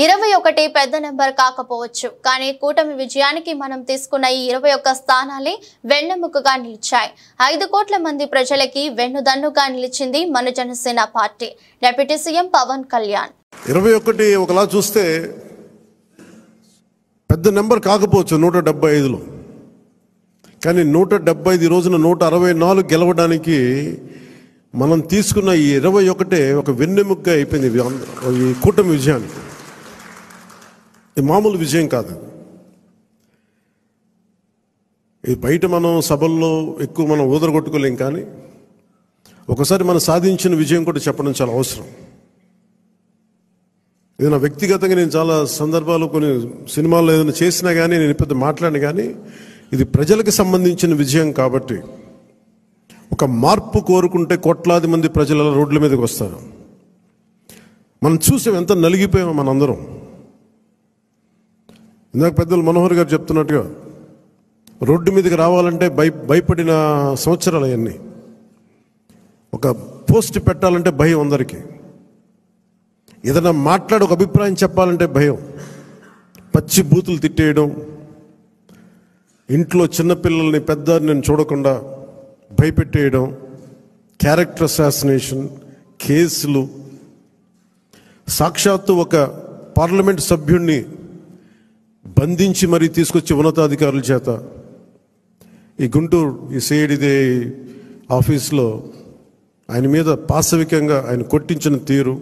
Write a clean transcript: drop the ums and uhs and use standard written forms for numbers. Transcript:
21 పెద్ద నెంబర్ కాకపోవచ్చు, కానీ కూటమి విజయానికి మనం తీసుకున్న ఈ 21 స్థానాలే వెన్నెముకగా నిలిచాయి. 5 కోట్ల మంది ప్రజలకి వెన్నుదన్నుగా నిలిచింది మన Janasena party. Deputy CM Pawan Kalyan 21 ఒకలా చూస్తే పెద్ద నెంబర్ కాకపోవచ్చు 175లో, కానీ 175 రోజున 164 గెలవడానికి మనం తీసుకున్న ఈ 21 ఒక వెన్నెముకగా అయిపోయింది ఈ కూటమి విజయానికి. ఇది మామూలు విజయం కాదు. ఇది బయట మనం సభల్లో ఎక్కువ మనం ఊదరగొట్టుకోలేం, కానీ ఒకసారి మనం సాధించిన విజయం కూడా చెప్పడం చాలా అవసరం. ఇది నా వ్యక్తిగతంగా నేను చాలా సందర్భాలు కొన్ని సినిమాల్లో ఏదైనా చేసినా కానీ, నేను పెద్ద మాట్లాడిన కానీ, ఇది ప్రజలకు సంబంధించిన విజయం కాబట్టి ఒక మార్పు కోరుకుంటే కోట్లాది మంది ప్రజల రోడ్ల మీదకి వస్తారు. మనం చూసాం ఎంత నలిగిపోయామో మనందరం. ఇందాక పెద్దలు మనోహర్ గారు చెప్తున్నట్టుగా రోడ్డు మీదకి రావాలంటే భయపడిన సంవత్సరాలు అవన్నీ. ఒక పోస్ట్ పెట్టాలంటే భయం అందరికీ, ఏదైనా మాట్లాడి ఒక అభిప్రాయం చెప్పాలంటే భయం, పచ్చి బూతులు తిట్టేయడం, ఇంట్లో చిన్నపిల్లల్ని పెద్దని చూడకుండా భయపెట్టేయడం, క్యారెక్టర్ అసాసినేషన్ కేసులు, సాక్షాత్తు ఒక పార్లమెంట్ సభ్యుడిని బంధించి మరీ తీసుకొచ్చి ఉన్నతాధికారుల చేత ఈ గుంటూరు ఈ సిఐడిదే ఆఫీస్లో ఆయన మీద పాశవికంగా ఆయన కొట్టించిన తీరు,